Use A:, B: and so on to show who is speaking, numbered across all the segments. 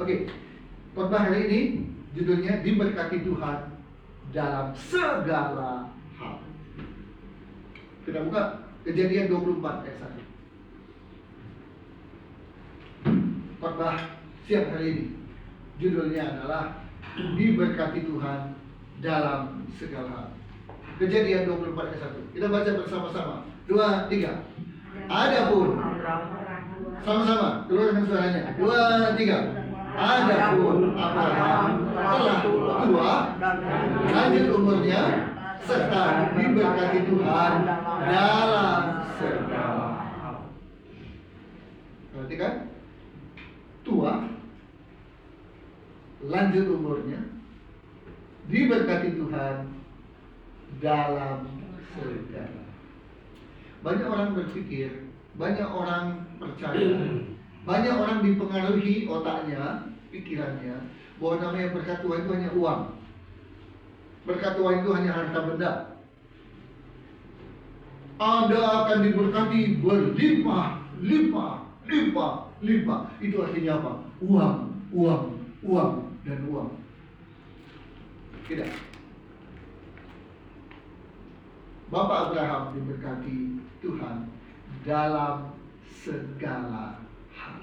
A: Oke, khotbah hari ini judulnya diberkati Tuhan dalam segala hal. Kita buka Kejadian 24 ayat 1. Khotbah siang hari ini judulnya adalah diberkati Tuhan dalam segala hal. Kejadian 24 ayat 1. Kita baca bersama-sama. 2, 3. Adapun, sama-sama keluarkan suaranya. 2, 3. Adapun Abraham telah tua, lanjut umurnya, serta diberkati Tuhan dalam segala hal. Perhatikan, tua, lanjut umurnya, diberkati Tuhan dalam segala. Banyak orang berpikir, banyak orang percaya, banyak orang dipengaruhi otaknya, pikirannya, bahwa namanya berkat Tuhan itu hanya uang. Berkat Tuhan itu hanya harta benda. Anda akan diberkati berlimpah, limpah, limpah, limpah. Itu artinya apa? Uang, uang, uang, dan uang. Tidak. Bapak Abraham diberkati Tuhan dalam segala hal.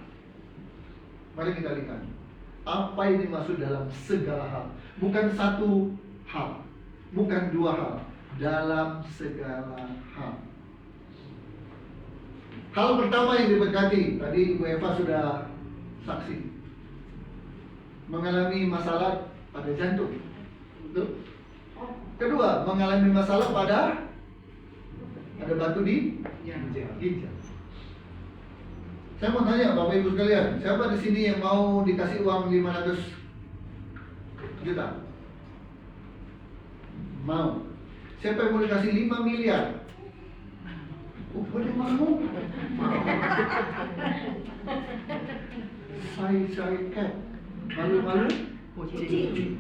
A: Mari kita lihat apa yang dimaksud dalam segala hal. Bukan satu hal, bukan dua hal, dalam segala hal. Hal pertama yang diberkati, tadi Ibu Eva sudah saksi, mengalami masalah pada jantung. Betul? Kedua, mengalami masalah pada ada batu di ginjal. Saya mau tanya Bapak Ibu sekalian, siapa di sini yang mau dikasih uang 500 juta? Mau. Siapa yang mau dikasih 5 miliar? Boleh mau. Saya cat. Malu-malu?
B: Kucing.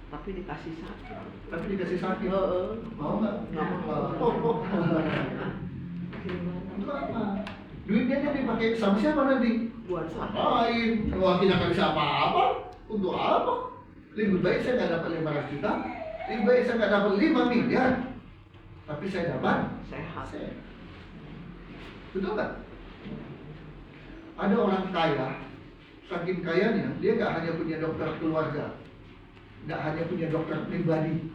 B: Tapi dikasih sakit.
A: Tapi dikasih sakit. Mau nggak?
B: Nggak mau.
A: Untuk apa? Duitnya dipakai sama siapa nanti?
B: Buat apa?
A: Ngapain? Wah, kita nggak bisa apa-apa. Untuk apa? Lebih baik saya nggak dapat 500 juta. Lebih baik saya nggak dapat 5 miliar. Tapi saya dapat
B: Sehat.
A: Betul nggak? Ada orang kaya, saking kayanya dia nggak hanya punya dokter keluarga, nggak hanya punya dokter pribadi.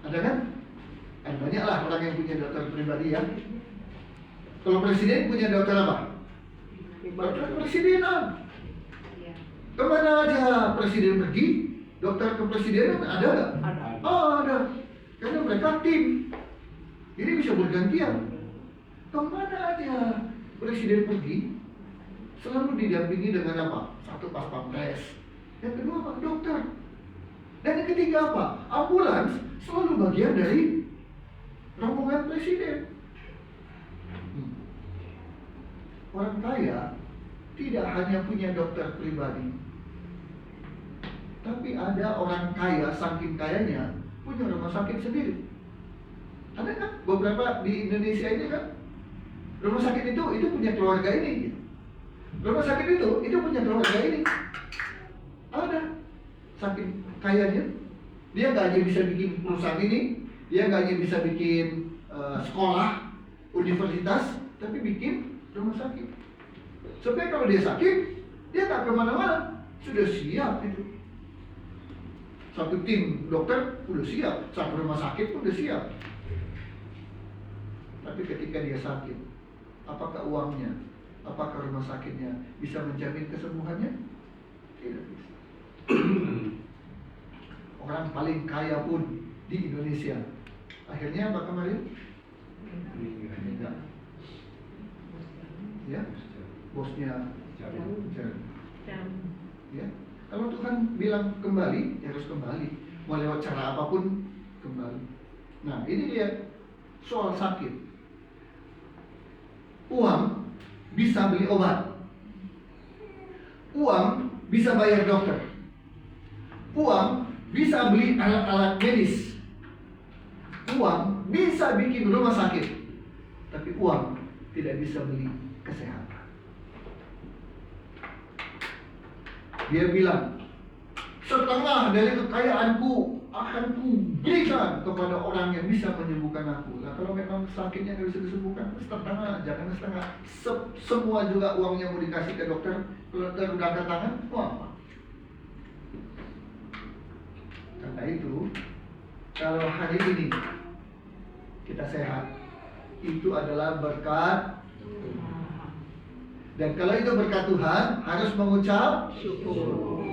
A: Ada kan? Ada banyak lah orang yang punya dokter pribadi ya. Kalau presiden punya dokter apa? Dokter kepresidenan. Kemana aja presiden pergi, dokter kepresidenan ada nggak?
B: Ada.
A: Oh, ada. Karena mereka tim. Jadi bisa bergantian. Kemana aja presiden pergi, selalu didampingi dengan apa? Satu pas pampres. Yang kedua apa? Dokter. Dan yang ketiga apa? Ambulans selalu bagian dari rombongan presiden. Orang kaya tidak hanya punya dokter pribadi, tapi ada orang kaya saking kayanya punya rumah sakit sendiri. Ada kan beberapa di Indonesia ini kan rumah sakit itu punya keluarga ini. Rumah sakit itu punya keluarga ini. Ada saking kayanya dia nggak hanya bisa bikin perusahaan ini, dia nggak hanya bisa bikin sekolah, universitas, tapi bikin rumah sakit. Supaya kalau dia sakit, dia tak kemana-mana, sudah siap itu. Satu tim dokter udah siap, satu rumah sakit pun udah siap. Tapi ketika dia sakit, apakah uangnya, apakah rumah sakitnya bisa menjamin kesembuhannya? Tidak bisa. Orang paling kaya pun di Indonesia, akhirnya apa kemarin? Meninggal. Ya, bosnya jalan. Ya, kalau Tuhan bilang kembali, ya harus kembali. Mau lewat cara apapun kembali. Nah, ini dia soal sakit. Uang bisa beli obat. Uang bisa bayar dokter. Uang bisa beli alat-alat medis. Uang bisa bikin rumah sakit. Tapi uang tidak bisa beli kesehatan. Dia bilang, setengah dari kekayaanku akan kuberikan kepada orang yang bisa menyembuhkan aku. Nah, kalau memang sakitnya nggak bisa disembuhkan, setengah, jangan setengah. Semua juga uangnya mau dikasih ke dokter. Kalau dokter udah angkat tangan, mau apa? Karena itu, kalau hari ini kita sehat, itu adalah berkat. Dan kalau itu berkat Tuhan, harus mengucap syukur.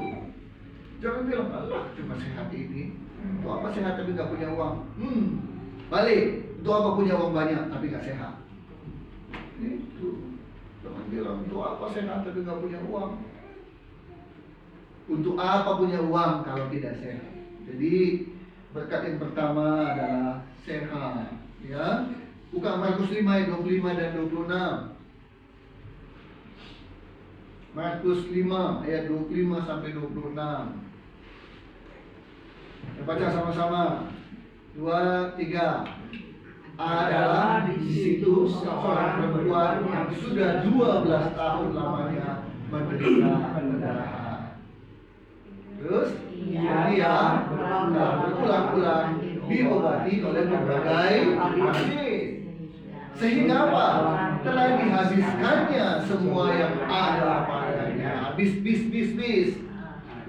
A: Jangan bilang, Allah cuma sehat ini. Untuk apa sehat tapi gak punya uang? Balik. Untuk apa punya uang banyak tapi gak sehat? Itu. Jangan bilang, untuk apa sehat tapi gak punya uang? Untuk apa punya uang kalau tidak sehat? Jadi berkat yang pertama adalah sehat. Ya, buka Markus 5 ayat 25 dan 26. Markus 5 ayat 25 sampai 26. Kita baca sama-sama. 2, 3. Adalah di situ seorang perempuan yang sudah 12 tahun lamanya menderita pendarahan. Terus dia berulang-ulang diobati oleh berbagai ahli. Sehingga apa? Telah dihabiskannya semua yang ada padanya. Habis.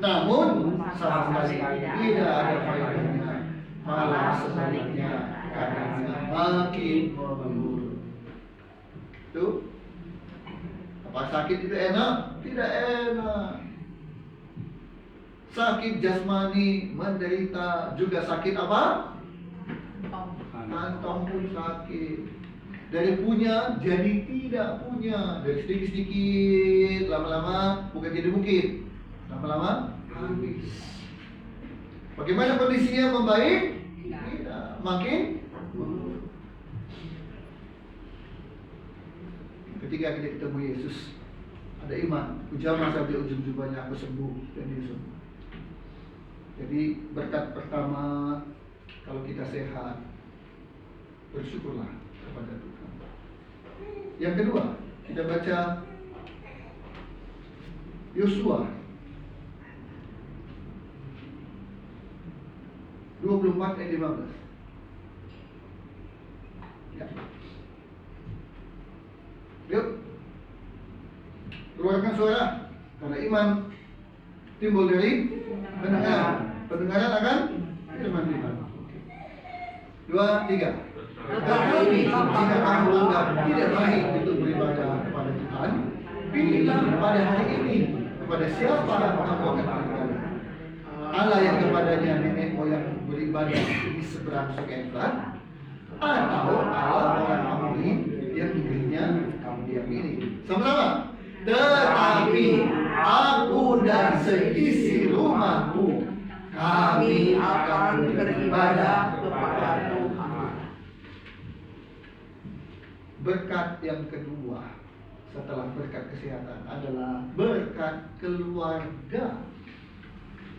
A: Namun sama sekali tidak ada faedahnya. Malah sebaliknya karena makin memburuk. Tuh. Apa sakit itu enak? Tidak enak. Sakit jasmani, menderita, juga sakit apa? Kantong pun sakit. Dari punya jadi tidak punya. Dari sedikit-sedikit, lama-lama bukan jadi bukit. Lama-lama habis. Bagaimana kondisinya membaik? Tidak. Makin buruk. Ketika kita ketemu Yesus, ada iman. Ujama sampai ujung jubahnya, aku sembuh, dan dia sembuh. Jadi berkat pertama, kalau kita sehat, bersyukurlah kepada Tuhan. Yang kedua, kita baca Yosua 24 ayat 15. Ya. Yuk, keluarkan suara. Karena iman timbul dari pendengaran. Pendengaran akan firman Tuhan. 2, 3. Tetapi jika kamu anggap tidak baik untuk beribadah kepada Tuhan, pilihlah pada hari ini kepada siapa yang kamu akan beribadah. Allah yang kepadanya nenek moyang beribadah di seberang sungai Efrat, atau Allah orang Amori yang dirinya kamu diamini. Sama-sama. Tetapi aku dan seisi rumahku, kami akan beribadah kepada Tuhan. Berkat yang kedua setelah berkat kesehatan adalah berkat keluarga.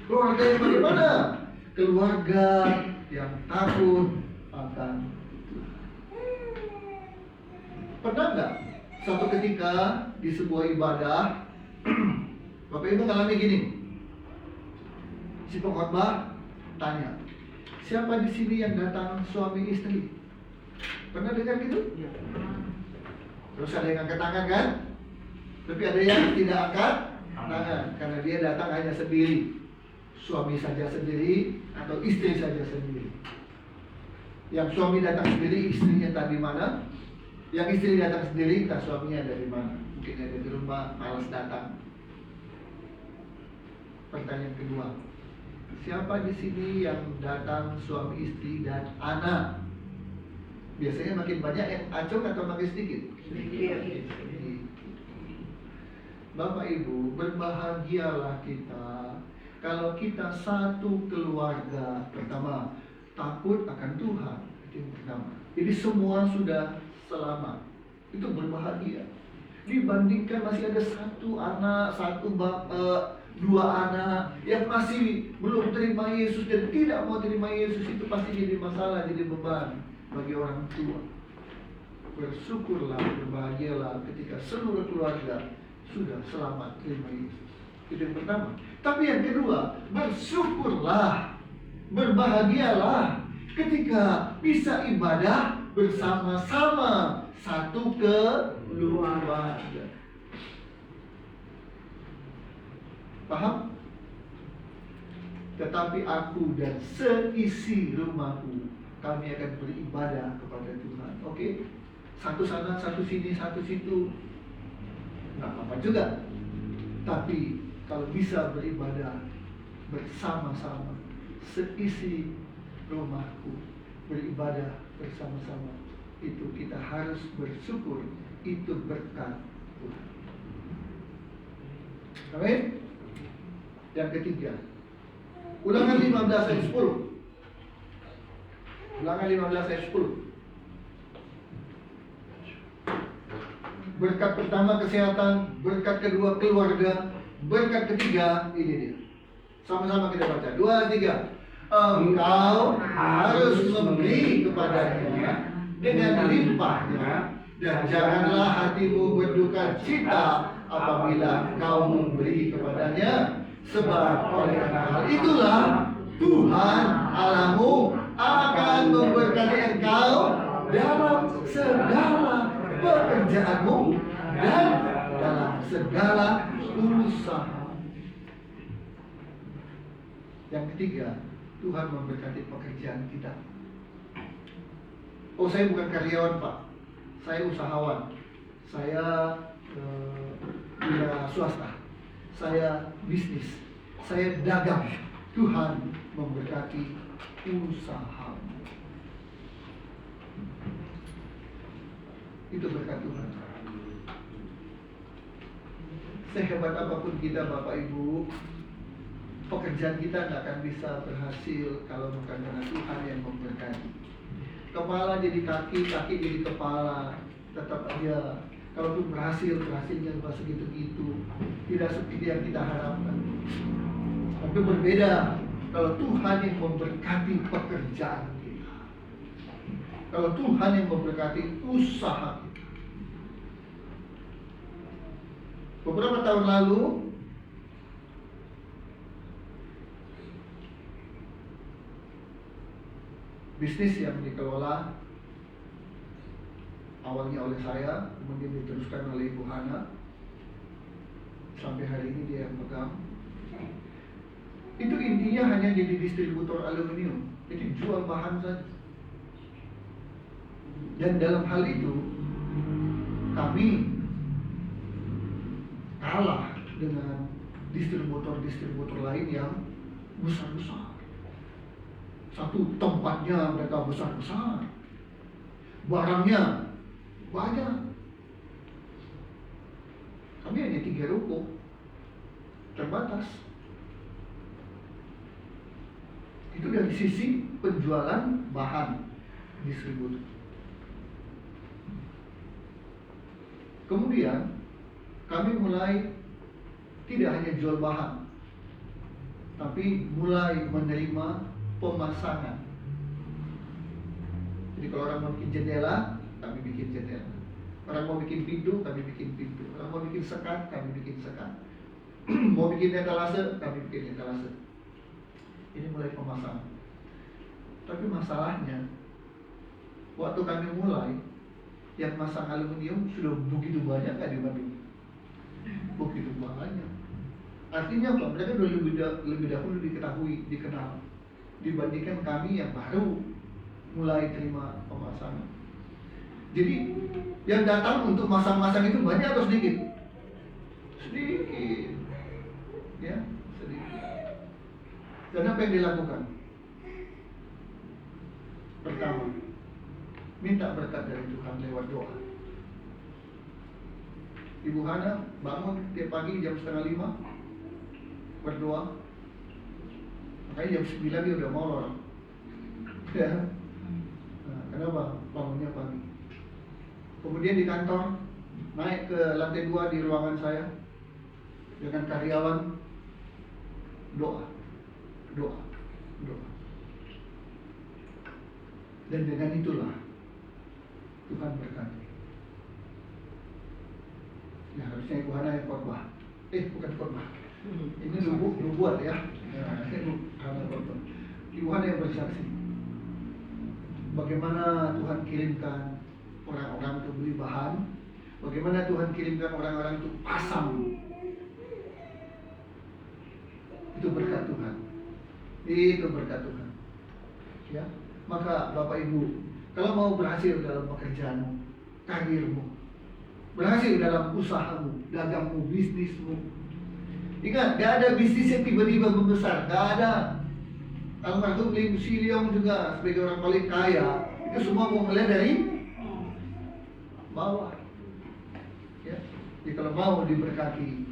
A: Keluarga yang bagaimana? Keluarga yang takut akan Tuhan. Pernah nggak suatu ketika di sebuah ibadah Bapak Ibu ngalami gini? Si pengkhotbah tanya, siapa di sini yang datang suami istri? Pernah dengar gitu? Ya. Terus ada yang angkat tangan kan? Tapi ada yang tidak angkat tangan karena dia datang hanya sendiri. Suami saja sendiri atau istri saja sendiri. Yang suami datang sendiri, istrinya tak di mana? Yang istri datang sendiri, tak suaminya ada di mana? Mungkin ada di rumah, malas datang. Pertanyaan kedua, siapa di sini yang datang suami istri dan anak? Biasanya makin banyak yang acung atau makin sedikit? Sedikit. Bapak Ibu, berbahagialah kita kalau kita satu keluarga. Pertama, takut akan Tuhan. Itu yang pertama. Jadi semua sudah selamat. Itu berbahagia. Dibandingkan masih ada satu anak, dua anak yang masih belum terima Yesus dan tidak mau terima Yesus, itu pasti jadi masalah, jadi beban bagi orang tua. Bersyukurlah, berbahagialah ketika seluruh keluarga sudah selamat terima Yesus. Itu yang pertama. Tapi yang kedua, bersyukurlah, berbahagialah ketika bisa ibadah bersama-sama satu keluarga. Paham? Tetapi aku dan seisi rumahku, kami akan beribadah kepada Tuhan. Oke? Satu sana, satu sini, satu situ, nggak apa-apa juga. Tapi kalau bisa beribadah bersama-sama, seisi rumahku beribadah bersama-sama, itu kita harus bersyukur. Itu berkat Tuhan. Amin. Yang ketiga, Ulangan 15 ayat 10. Ulangan 15 ayat 10. Berkat pertama kesehatan, berkat kedua keluarga, berkat ketiga ini dia. Sama-sama kita baca. 2, 3. Engkau harus memberi kepadanya dengan limpahnya, dan janganlah hatimu berduka cita apabila engkau memberi kepadanya, sebab oleh karena hal itulah Tuhan Allahmu akan memberkati engkau dalam segala pekerjaanmu dan dalam segala usaha. Yang ketiga, Tuhan memberkati pekerjaan kita. Oh, saya bukan karyawan, Pak. Saya usahawan. Saya wira swasta. Saya bisnis. Saya dagang. Tuhan memberkati usaha. Itu berkat Tuhan. Sehebat apapun kita, Bapak Ibu, pekerjaan kita nggak akan bisa berhasil kalau bukan karena Tuhan yang memberkati. Kepala jadi kaki, kaki jadi kepala, tetap aja kalaupun berhasilnya cuma segitu-gitu, tidak seperti yang kita harapkan. Tapi berbeda kalau Tuhan yang memberkati pekerjaan kita, kalau Tuhan yang memberkati usaha kita. Beberapa tahun lalu, bisnis yang dikelola awalnya oleh saya, kemudian diteruskan oleh Ibu Hana, sampai hari ini dia yang pegang. Itu intinya hanya jadi distributor aluminium, jadi jual bahan saja. Dan dalam hal itu kami kalah dengan distributor-distributor lain yang besar-besar. Satu tempatnya mereka besar-besar, barangnya banyak. Kami hanya 3 ruko, terbatas. Itu dari sisi penjualan bahan distributor. Kemudian kami mulai tidak hanya jual bahan, tapi mulai menerima pemasangan. Jadi kalau orang mau bikin jendela, kami bikin jendela. Orang mau bikin pintu, kami bikin pintu. Orang mau bikin sekat, kami bikin sekat. Mau bikin etalase, kami bikin etalase. Ini mulai pemasangan. Tapi masalahnya, waktu kami mulai, yang masang aluminium sudah begitu banyak kan di Bandung. Begitu banyak. Artinya apa? Mereka sudah lebih dahulu dikenal dibandingkan kami yang baru mulai terima pemasangan. Jadi yang datang untuk masang-masang itu banyak atau sedikit? Sedikit. Ya, sedikit. Dan apa yang dilakukan? Pertama, minta berkat dari Tuhan lewat doa. Ibu Hana bangun tiap pagi jam 4:30 berdoa. Makanya jam 9 dia udah molor. Ya. Nah, kenapa? Bangunnya pagi. Kemudian di kantor, naik ke lantai 2 di ruangan saya dengan karyawan, doa. Dan dengan itulah Tuhan berkati. Ya harusnya Ibu Hana yang khotbah. Bukan khotbah. Ini nubuat ya. Tuhan yang bersaksi. Bagaimana Tuhan kirimkan orang-orang untuk beli bahan, bagaimana Tuhan kirimkan orang-orang untuk pasang. Itu berkat Tuhan. Itu berkat Tuhan. Ya, maka Bapak Ibu, kalau mau berhasil dalam pekerjaanmu, karirmu, berhasil dalam usahamu, dagangmu, bisnismu, ingat, gak ada bisnis yang tiba-tiba membesar, gak ada. Almarhum Lim Si Leong juga sebagai orang paling kaya, itu semua mau melihat dari bawah. Ya, jadi kalau mau diberkati,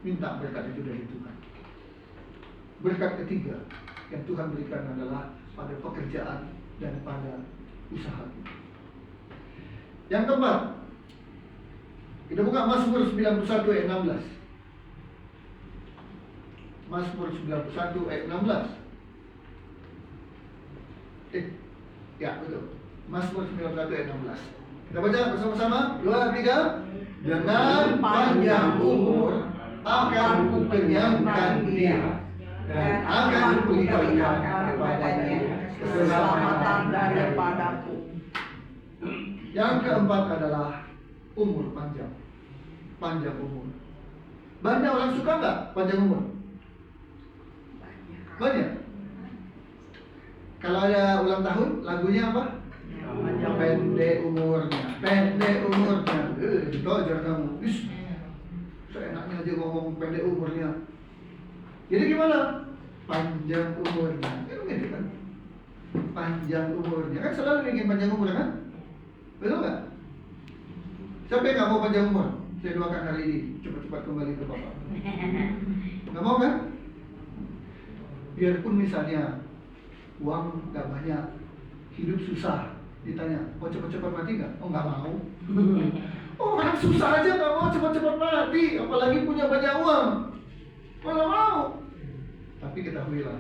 A: minta berkat itu dari Tuhan. Berkat ketiga yang Tuhan berikan adalah pada pekerjaan dan pada usaha. Yang keempat, kita buka Mazmur 91 ayat 16. Mazmur 91 ayat 16. Ya betul. Mazmur 91 ayat 16. Kita baca bersama-sama. 2, 3. Dengan panjang umur akan kukenyangkan dia, dan akan kuberikan kepadanya keselamatan daripadaku. Yang keempat adalah umur panjang. Panjang umur. Banyak orang suka nggak panjang umur? Banyak. Kalau ada ulang tahun, lagunya apa? Pendek umurnya, pendek umurnya. Itu ajar kamu. Seenaknya aja ngomong pendek umurnya. Jadi gimana? Panjang umurnya. Gitu kan? Panjang umurnya. Kan selalu ingin panjang umur kan? Betul nggak? Siapa yang nggak mau panjang umur? Saya doakan hari ini cepat-cepat kembali ke Bapak. Nggak mau kan? Biarpun misalnya uang nggak banyak, hidup susah, ditanya, mau cepat-cepat mati nggak? Oh nggak mau. Oh orang susah aja nggak mau cepat-cepat mati, apalagi punya banyak uang. Malah mau. Tapi ketahuilah,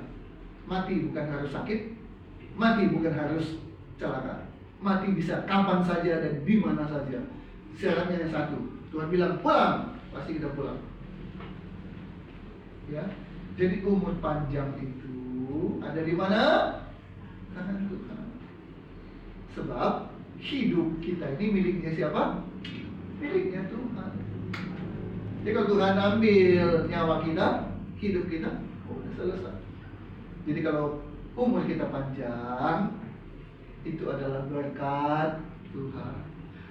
A: mati bukan harus sakit, mati bukan harus celaka. Mati bisa kapan saja dan di mana saja. Syaratnya yang satu, Tuhan bilang pulang, pasti kita pulang. Ya, jadi umur panjang itu ada di mana? Tangan Tuhan. Sebab hidup kita ini miliknya siapa? Miliknya Tuhan. Jadi kalau Tuhan ambil nyawa kita, hidup kita, udah selesai. Jadi kalau umur kita panjang, itu adalah berkat Tuhan.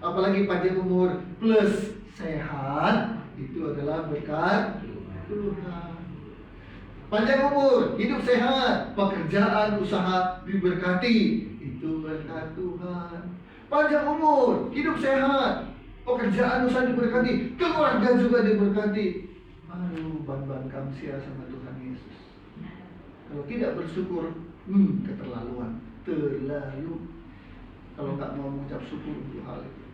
A: Apalagi panjang umur plus sehat, itu adalah berkat Tuhan. Panjang umur, hidup sehat, pekerjaan, usaha diberkati, itu berkat Tuhan. Panjang umur, hidup sehat, pekerjaan, usaha diberkati, keluarga juga diberkati. Aduh, ban-ban kamsia sama Tuhan Yesus. Kalau tidak bersyukur, keterlaluan, terlalu. Kalau nggak mau mengucap syukur untuk hal itu.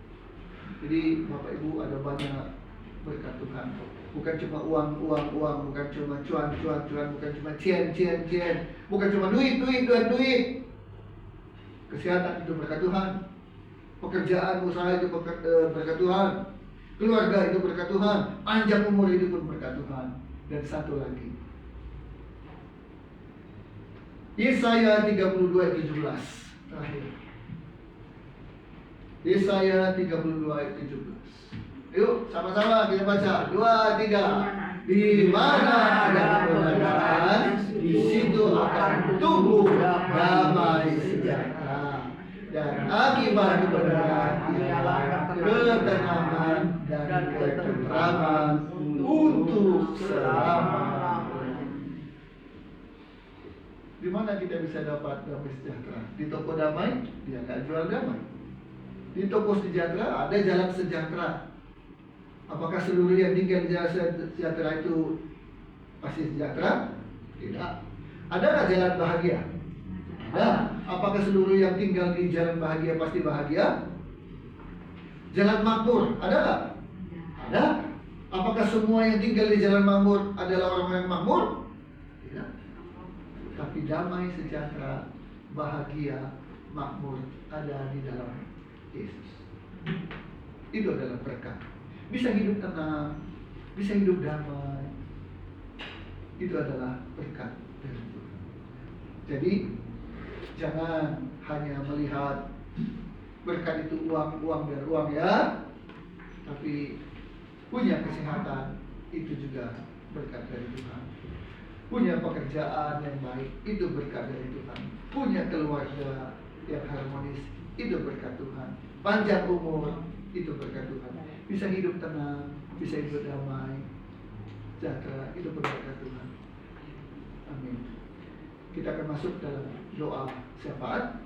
A: Jadi Bapak Ibu ada banyak berkat Tuhan. Bukan cuma uang, bukan cuma cuan, bukan cuma cien, bukan cuma duit. Kesehatan itu berkat Tuhan. Pekerjaan, usaha itu berkat Tuhan. Keluarga itu berkat Tuhan. Panjang umur itu pun berkat Tuhan. Dan satu lagi, Yesaya 32 ayat 17 terakhir. Yesaya 32 ayat 17. Yuk sama-sama kita baca. 2, 3. Di mana ada kebenaran, di situ akan tumbuh damai sejahtera. Dan akibat kebenaran ialah ketenangan dan ketentraman untuk selama-lamanya. Di mana kita bisa dapat damai sejahtera? Di toko damai, dia nggak jual damai. Di toko sejahtera ada jalan sejahtera. Apakah seluruh yang tinggal di jalan sejahtera itu pasti sejahtera? Tidak. Ada nggak jalan bahagia? Ada. Apakah seluruh yang tinggal di jalan bahagia pasti bahagia? Jalan makmur, ada nggak? Ada. Apakah semua yang tinggal di jalan makmur adalah orang yang makmur? Tidak. Tapi damai, sejahtera, bahagia, makmur ada di dalam Yesus. Itu adalah berkat. Bisa hidup tenang, bisa hidup damai, itu adalah berkat dari Tuhan. Jadi jangan hanya melihat berkat itu uang dan uang ya, tapi punya kesehatan itu juga berkat dari Tuhan. Punya pekerjaan yang baik itu berkat dari Tuhan. Punya keluarga yang harmonis itu berkat Tuhan. Panjang umur itu berkat Tuhan. Bisa hidup tenang, bisa hidup damai, sejahtera, itu berkat Tuhan. Amin. Kita akan masuk dalam doa syafaat.